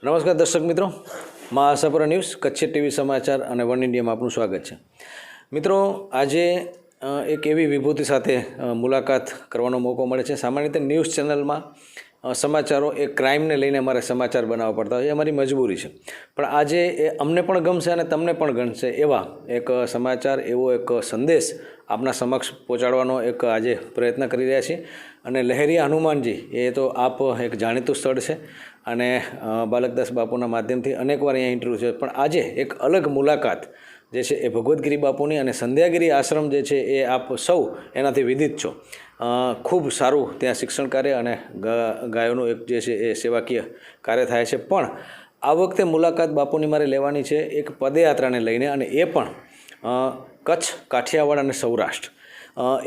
નમસ્કાર દર્શક મિત્રો, મા આશાપુરા ન્યૂઝ કચ્છી ટીવી સમાચાર અને વન ઇન્ડિયામાં આપનું સ્વાગત છે। મિત્રો, આજે એક એવી વિભૂતિ સાથે મુલાકાત કરવાનો મોકો મળે છે। સામાન્ય રીતે ન્યૂઝ ચેનલમાં સમાચારો એ ક્રાઇમને લઈને અમારે સમાચાર બનાવવા પડતા હોય, એ અમારી મજબૂરી છે, પણ આજે એ અમને પણ ગમશે અને તમને પણ ગમશે એવા એક સમાચાર, એવો એક સંદેશ આપના સમક્ષ પહોંચાડવાનો એક આજે પ્રયત્ન કરી રહ્યા છીએ। અને લહેરિયા હનુમાનજી એ તો આપ એક જાણીતું સ્થળ છે અને બાલકદાસ બાપુના માધ્યમથી અનેકવાર અહીંયા ઇન્ટરવ્યૂ છે, પણ આજે એક અલગ મુલાકાત જે છે એ ભગવદ્ગીરી બાપુની અને સંધ્યાગીરી આશ્રમ જે છે એ આપ સૌ એનાથી વિદિત છો। ખૂબ સારું ત્યાં શિક્ષણ કાર્ય અને ગાયોનું એક જે છે એ સેવાકીય કાર્ય થાય છે। પણ આ વખતે મુલાકાત બાપુની મારે લેવાની છે એક પદયાત્રાને લઈને, અને એ પણ કચ્છ, કાઠિયાવાડ અને સૌરાષ્ટ્ર,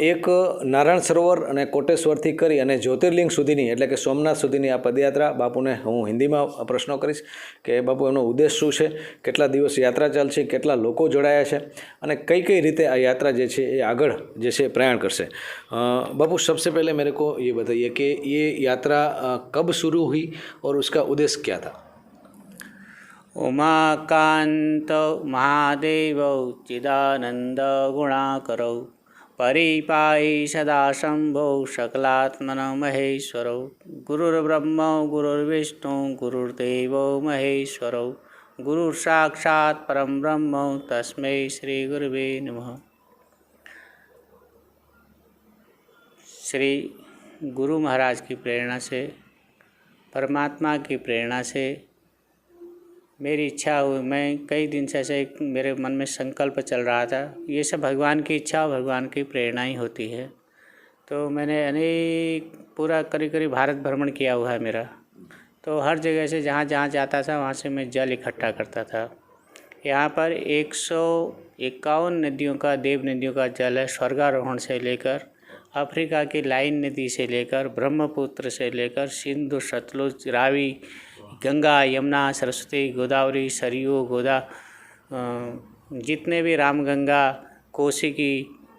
એક નારાયણ સરોવર અને કોટેશ્વરથી કરી અને જ્યોતિર્લિંગ સુધીની, એટલે કે સોમનાથ સુધીની આ પદયાત્રા। બાપુને હું હિન્દીમાં પ્રશ્નો કરીશ કે બાપુ એનો ઉદ્દેશ શું છે, કેટલા દિવસ યાત્રા ચાલશે, કેટલા લોકો જોડાયા છે અને કઈ કઈ રીતે આ યાત્રા જે છે એ આગળ જે છે प्रयाण करसे। बापू, सबसे पहले मेरे को ये बताइए कि ये यात्रा कब शुरू हुई और उसका उद्देश्य क्या था? उमाकांत महादेव चिदानंद गुणाकरौ परिपाहि सदा शंभो सकलात्मन महेश्वरौ गुरुर्ब्रह्म गुरुर्विष्णु गुरुर्देवो महेश्वरौ गुरुः साक्षात् परम ब्रह्म तस्मै श्री गुरुवे नमः। श्री गुरु महाराज की प्रेरणा से, परमात्मा की प्रेरणा से मेरी इच्छा हुई। मैं कई दिन से ऐसे मेरे मन में संकल्प चल रहा था, ये सब भगवान की इच्छा और भगवान की प्रेरणा ही होती है। तो मैंने अनेक पूरा करीब करीब भारत भ्रमण किया हुआ है मेरा। तो हर जगह से जहाँ जहाँ जाता था वहाँ से मैं जल इकट्ठा करता था। यहाँ पर 151 नदियों का, देव नदियों का जल है, स्वर्गारोहण से लेकर अफ्रीका की लाइन नदी से लेकर ब्रह्मपुत्र से लेकर सिंधु, सतलुज, रावी, गंगा, यमुना, सरस्वती, गोदावरी, सरयू, जितने भी रामगंगा, कोसी की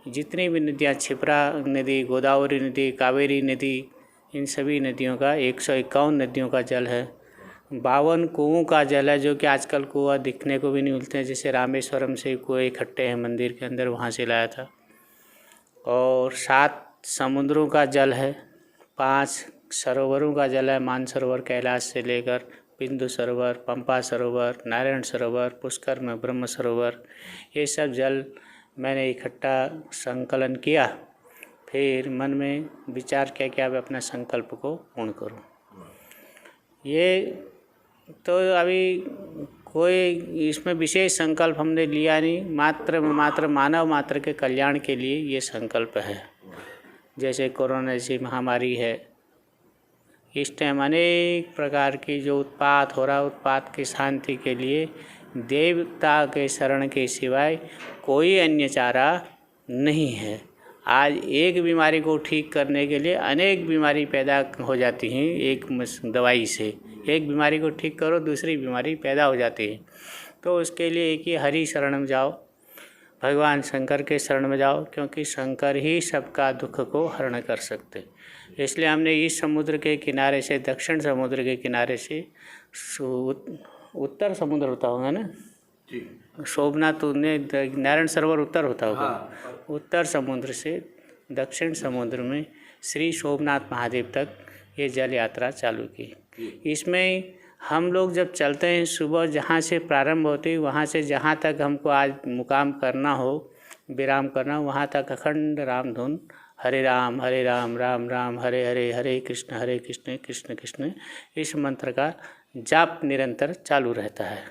जितनी भी नदियाँ, क्षिप्रा नदी, गोदावरी नदी, कावेरी नदी, इन सभी नदियों का 151 नदियों का जल है। 52 कुओं का जल है, जो कि आजकल कुआं दिखने को भी नहीं मिलते हैं। जैसे रामेश्वरम से कुएँ इकट्ठे हैं मंदिर के अंदर, वहाँ से लाया था। और 7 समुद्रों का जल है, 5 सरोवरों का जल है, मानसरोवर कैलाश से लेकर बिंदु सरोवर, पंपा सरोवर, नारायण सरोवर, पुष्कर में ब्रह्म सरोवर, ये सब जल मैंने इकट्ठा संकलन किया। फिर मन में विचार किया कि अब अपना संकल्प को पूर्ण करूं। ये तो अभी कोई इसमें विशेष संकल्प हमने लिया नहीं, मात्र मानव मात्र के कल्याण के लिए ये संकल्प है। जैसे कोरोना जैसी महामारी है, इस टाइम अनेक प्रकार की जो उत्पात हो रहा है, उत्पात की शांति के लिए देवता के शरण के सिवाय कोई अन्य चारा नहीं है। आज एक बीमारी को ठीक करने के लिए अनेक बीमारी पैदा हो जाती हैं एक दवाई से। एक बीमारी को ठीक करो, दूसरी बीमारी पैदा हो जाती है। तो उसके लिए एक ही हरि शरण में जाओ, भगवान शंकर के शरण में जाओ, क्योंकि शंकर ही सबका दुख को हरण कर सकते। इसलिए हमने इस समुद्र के किनारे से, दक्षिण समुद्र के किनारे से, उत्तर समुद्र होता होगा ना जी, सोमनाथ ने नारायण सरोवर उत्तर होता होगा। उत्तर समुद्र से दक्षिण समुद्र में श्री सोमनाथ महादेव तक ये जल यात्रा चालू की। इसमें हम लोग जब चलते हैं, सुबह जहाँ से प्रारंभ होती, वहाँ से जहाँ तक हमको आज मुकाम करना हो, विराम करना, वहाँ तक अखंड राम धुन, हरे राम राम राम हरे हरे, हरे कृष्ण कृष्ण कृष्ण, इस मंत्र का जाप निरंतर चालू रहता है।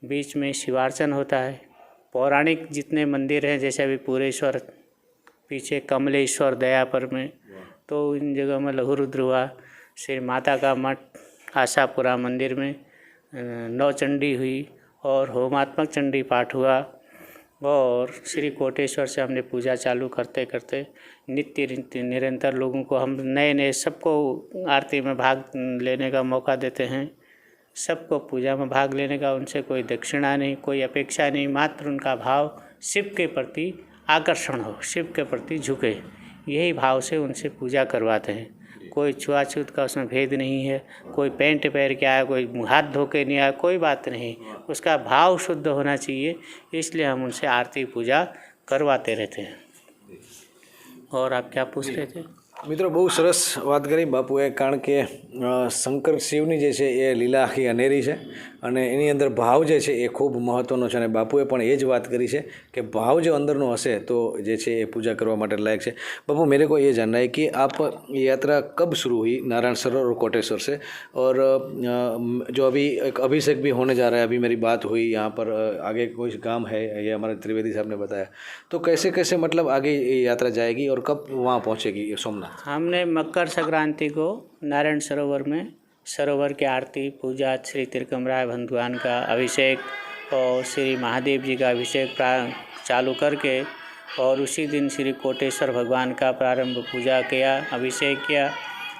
बीच में शिवार्चन होता है। पौराणिक जितने मंदिर हैं, जैसे अभी पूरेश्वर, पीछे कमलेश्वर दयापर में, तो इन जगह में लघु रुद्र हुआ, श्री माता का मठ आशापुरा मंदिर में नौचंडी हुई और होमात्मक चंडी पाठ हुआ। और श्री कोटेश्वर से हमने पूजा चालू करते करते नित्य निरंतर लोगों को हम नए सबको आरती में भाग लेने का मौका देते हैं। सबको पूजा में भाग लेने का, उनसे कोई दक्षिणा नहीं, कोई अपेक्षा नहीं, मात्र उनका भाव शिव के प्रति आकर्षण हो, शिव के प्रति झुके, यही भाव से उनसे पूजा करवाते हैं। कोई छुआछूत का उसमें भेद नहीं है, कोई पैंट पहन के आया, कोई हाथ धो के नहीं आया, कोई बात नहीं, उसका भाव शुद्ध होना चाहिए। इसलिए हम उनसे आरती पूजा करवाते रहते हैं। और आप क्या पूछ रहे थे? મિત્રો બહુ સરસ વાત કરી બાપુએ, કારણ કે શંકર શિવની જે છે એ લીલા આખી અનેરી છે અને એની અંદર ભાવ જે છે એ ખૂબ મહત્ત્વનો છે અને બાપુએ પણ એ જ વાત કરી છે કે ભાવ જો અંદરનો હશે તો જે છે એ પૂજા કરવા માટે લાયક છે। बापू मेरे को ये जानना है कि आप ये यात्रा कब शुरू हुई नारायण सरोवर और कोटेश्वर से, और जो अभी एक अभिषेक भी होने जा रहा है, अभी मेरी बात हुई यहाँ पर आगे कोई काम है, ये हमारे त्रिवेदी साहब ने बताया, तो कैसे कैसे मतलब आगे ये यात्रा जाएगी और कब वहाँ पहुँचेगी सोमनाथ? हमने मकर संक्रांति को नारायण सरोवर में सरोवर की आरती पूजा, श्री त्रिकमराय भगवान का अभिषेक और श्री महादेव जी का अभिषेक चालू करके, और उसी दिन श्री कोटेश्वर भगवान का प्रारंभ पूजा किया, अभिषेक किया।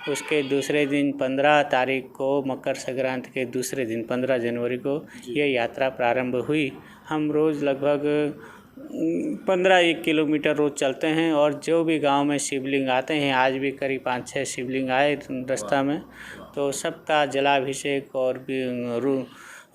उसके दूसरे दिन 15 तारीख को मकर संक्रांति के दूसरे दिन 15 जनवरी को ये यात्रा प्रारंभ हुई। हम रोज़ लगभग 15-1 किलोमीटर रोज़ चलते हैं, और जो भी गांव में शिवलिंग आते हैं, आज भी करीब 5-6 शिवलिंग आए रास्ता में, तो सबका जलाभिषेक और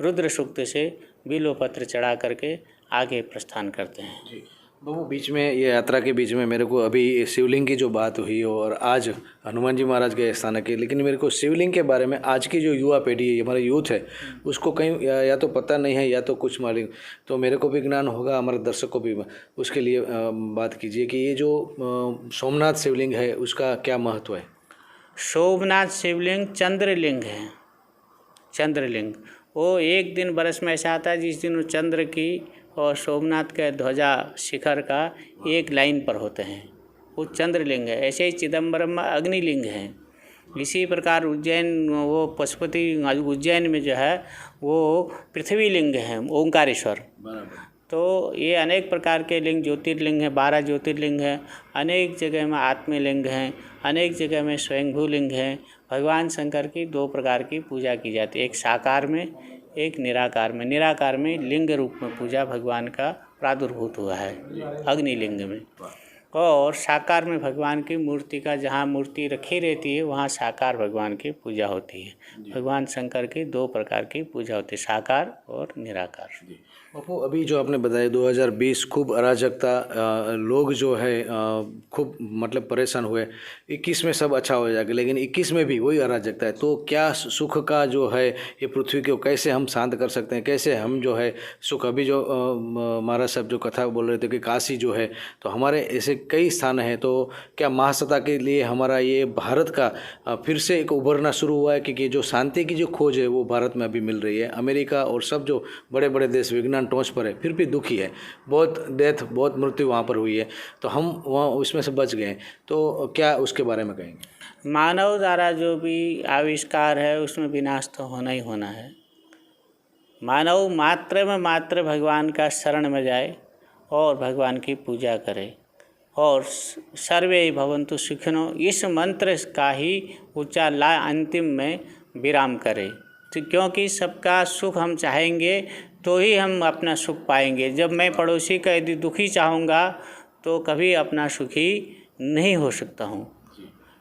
रुद्र सूक्त से बिल्वपत्र चढ़ा करके आगे प्रस्थान करते हैं। बाबू बीच में ये यात्रा के बीच में मेरे को अभी शिवलिंग की जो बात हुई और आज हनुमान जी महाराज के स्थान की, लेकिन मेरे को शिवलिंग के बारे में आज की जो युवा पीढ़ी है, हमारे यूथ है, उसको कहीं या तो पता नहीं है या तो कुछ मालूम, तो मेरे को भी ज्ञान होगा, हमारे दर्शक को भी, उसके लिए बात कीजिए कि ये जो सोमनाथ शिवलिंग है उसका क्या महत्व है? सोमनाथ शिवलिंग चंद्रलिंग है। चंद्रलिंग वो एक दिन बरस में ऐसा आता है जिस दिन वो चंद्र की और सोमनाथ के ध्वजा शिखर का एक लाइन पर होते हैं, वो चंद्रलिंग है। ऐसे ही चिदम्बरम में अग्निलिंग है। इसी प्रकार उज्जैन, वो पशुपति उज्जैन में जो है वो पृथ्वी लिंग है, ओंकारेश्वर। तो ये अनेक प्रकार के लिंग, ज्योतिर्लिंग है, 12 ज्योतिर्लिंग है। अनेक जगह में आत्मलिंग हैं, अनेक जगह में स्वयंभू लिंग हैं। भगवान शंकर की 2 प्रकार की पूजा की जाती है, एक साकार में, एक निराकार में। निराकार में लिंग रूप में पूजा भगवान का प्रादुर्भूत हुआ है अग्निलिंग में, और साकार में भगवान की मूर्ति का, जहाँ मूर्ति रखी रहती है वहाँ साकार भगवान की पूजा होती है। भगवान शंकर की 2 प्रकार की पूजा होती है, साकार और निराकार। बापू अभी जो आपने बताया 2020 खूब अराजकता, लोग जो है खूब मतलब परेशान हुए, 21 में सब अच्छा हो जाएगा, लेकिन 21 में भी वही अराजकता है, तो क्या सुख का जो है ये पृथ्वी को कैसे हम शांत कर सकते हैं, कैसे हम जो है सुख, अभी जो महाराज साहब जो कथा बोल रहे थे कि काशी जो है, तो हमारे ऐसे कई स्थान हैं, तो क्या महासत्ता के लिए हमारा ये भारत का फिर से एक उभरना शुरू हुआ है? क्योंकि जो शांति की जो खोज है वो भारत में अभी मिल रही है। अमेरिका और सब जो बड़े बड़े देश विज्ञान टॉर्च पर है, फिर भी दुखी है, बहुत डेथ, बहुत मृत्यु वहाँ पर हुई है, तो हम वहाँ उसमें से बच गए, तो क्या उसके बारे में कहेंगे? मानव द्वारा जो भी आविष्कार है उसमें विनाश तो होना ही होना है। मानव मात्र में मात्र भगवान का शरण में जाए और भगवान की पूजा करे, और सर्वे भवन्तु सुखिनो इस मंत्र का ही उच्चारण अंतिम में विराम करे। तो क्योंकि सबका सुख हम चाहेंगे तो ही हम अपना सुख पाएंगे। जब मैं पड़ोसी का यदि दुखी चाहूँगा तो कभी अपना सुखी नहीं हो सकता हूँ।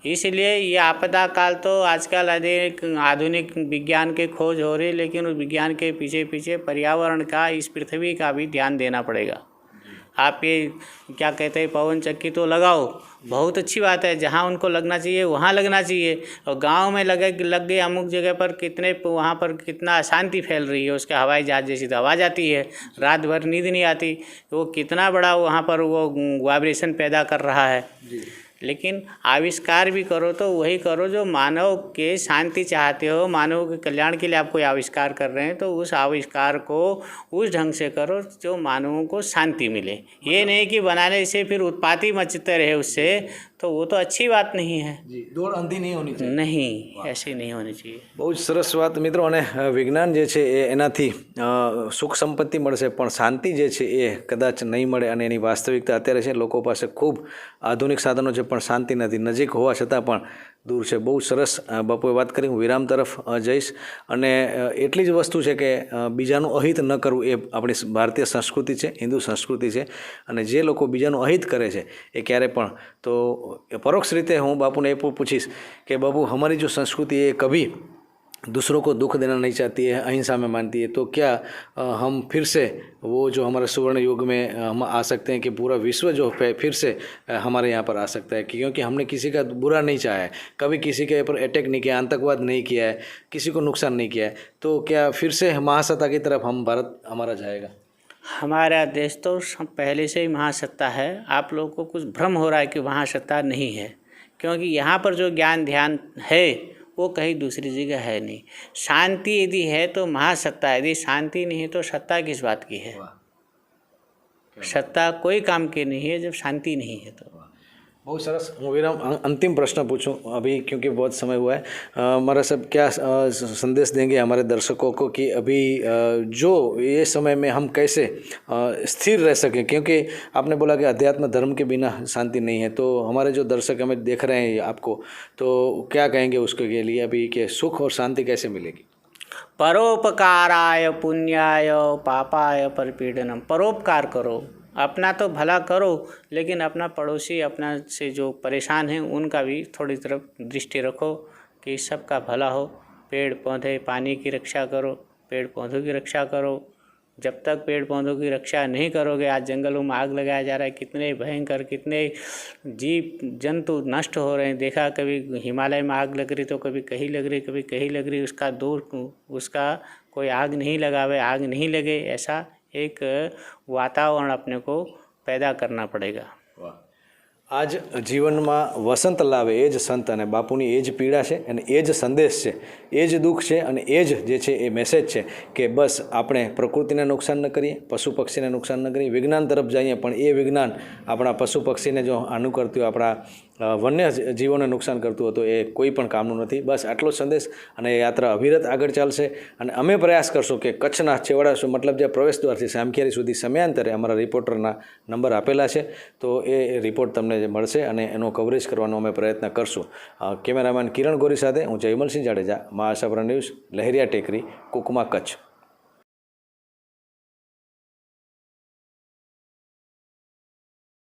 इसलिए ये आपदा काल तो आजकल अधिक आधुनिक विज्ञान के खोज हो रही, लेकिन उस विज्ञान के पीछे पीछे पर्यावरण का, इस पृथ्वी का भी ध्यान देना पड़ेगा। आप ये क्या कहते हैं, पवन चक्की तो लगाओ, बहुत अच्छी बात है, जहाँ उनको लगना चाहिए वहाँ लगना चाहिए, और गांव में लग गए अमुक जगह पर, कितने वहाँ पर कितना अशांति फैल रही है। उसके हवाई जहाज जैसी तो आवाज़ आती है, रात भर नींद नहीं आती, वो कितना बड़ा वहाँ पर वो वाइब्रेशन पैदा कर रहा है। लेकिन आविष्कार भी करो तो वही करो जो मानव के शांति चाहते हो, मानव के कल्याण के लिए आप कोई आविष्कार कर रहे हैं तो उस आविष्कार को उस ढंग से करो जो मानवों को शांति मिले। ये नहीं कि बनाने से फिर उत्पाती मचते रहे उससे, तो वो तो अच्छी बात नहीं है। दौड़ अंधी नहीं होनी चाहिए। नहीं, ऐसी नहीं होनी चाहिए। बहुत सरस बात मित्रों। અને વિજ્ઞાન જે છે એ એનાથી સુખ સંપત્તિ મળશે, પણ શાંતિ જે છે એ કદાચ નહીં મળે, અને એની વાસ્તવિકતા અત્યારે છે લોકો પાસે ખૂબ આધુનિક સાધનો છે પણ શાંતિ નથી, નજીક હોવા છતાં પણ દૂર છે. બહુ સરસ બાપુએ વાત કરી. હું વિરામ તરફ જઈશ અને એટલી જ વસ્તુ છે કે બીજાનું અહિત ન કરવું એ આપણી ભારતીય સંસ્કૃતિ છે, હિન્દુ સંસ્કૃતિ છે. અને જે લોકો બીજાનું અહિત કરે છે એ ક્યારે પણ તો પરોક્ષ રીતે હું બાપુને એ પૂછીશ કે બાપુ हमारी जो संस्कृति है कभी दूसरों को दुख देना नहीं चाहती है, अहिंसा में मानती है, तो क्या हम फिर से वो जो हमारे सुवर्ण युग में हम आ सकते हैं कि पूरा विश्व जो है फिर से हमारे यहाँ पर आ सकता है? क्योंकि हमने किसी का बुरा नहीं चाहा है, कभी किसी के ऊपर अटैक नहीं किया, आतंकवाद नहीं किया है, किसी को नुकसान नहीं किया है, तो क्या फिर से महासत्ता की तरफ हम भारत हमारा जाएगा? हमारा देश तो पहले से ही महासत्ता है। आप लोगों को कुछ भ्रम हो रहा है कि महासत्ता नहीं है, क्योंकि यहाँ पर जो ज्ञान ध्यान है वो कहीं दूसरी जगह है नहीं। शांति यदि है तो महासत्ता, यदि शांति नहीं है तो सत्ता किस बात की है? सत्ता कोई काम की नहीं है जब शांति नहीं है तो। बहुत सरस. હું વિરામ अंतिम प्रश्न पूछूं अभी क्योंकि बहुत समय हुआ है. हमारा सब क्या संदेश देंगे हमारे दर्शकों को कि अभी जो ये समय में हम कैसे स्थिर रह सकें, क्योंकि आपने बोला कि अध्यात्म धर्म के बिना शांति नहीं है, तो हमारे जो दर्शक हमें देख रहे हैं आपको, तो क्या कहेंगे उसके के लिए अभी कि सुख और शांति कैसे मिलेगी? परोपकाराय पुण्याय पापाय परपीडनम। परोपकार करो, अपना तो भला करो, लेकिन अपना पड़ोसी, अपना से जो परेशान हैं उनका भी थोड़ी तरफ दृष्टि रखो कि सबका भला हो। पेड़ पौधे पानी की रक्षा करो, पेड़ पौधों की रक्षा करो। जब तक पेड़ पौधों की रक्षा नहीं करोगे, आज जंगलों में आग लगाया जा रहा है, कितने भयंकर, कितने जीव जंतु नष्ट हो रहे हैं। देखा कभी हिमालय में आग लग रही तो कभी कहीं लग रही, कभी कहीं लग रही, उसका कोई आग नहीं लगावे, आग नहीं लगे, ऐसा एक वातावरण अपने को पैदा करना पड़ेगा. આજ જીવનમાં વસંત લાવે એ જ સંત અને બાપુની એ જ પીડા છે અને એ જ સંદેશ છે, એ જ દુઃખ છે અને એ જ જે છે એ મેસેજ છે કે બસ આપણે પ્રકૃતિને નુકસાન ન કરીએ, પશુ પક્ષીને નુકસાન ન કરીએ, વિજ્ઞાન તરફ જઈએ પણ એ વિજ્ઞાન આપણા પશુ પક્ષીને જો આનું કરતું હોય, આપણા વન્ય જીવોને નુકસાન કરતું હોય તો એ કોઈ પણ કામનું નથી. બસ આટલો સંદેશ અને એ યાત્રા અવિરત આગળ ચાલશે અને અમે પ્રયાસ કરશું કે કચ્છના છેવાડા મતલબ જે પ્રવેશ દ્વારથી સામખિયારી સુધી સમયાંતરે અમારા રિપોર્ટરના નંબર આપેલા છે, તો એ રિપોર્ટ તમને મળશે અને એનો કવરેજ કરવાનો અમે પ્રયત્ન કરશું. કેમેરામેન કિરણ ગોરી સાથે હું જયમલસિંહ જાડેજા, મહાસાપરા ન્યૂઝ, લહેરિયા ટેકરી, કુકમા, કચ્છ.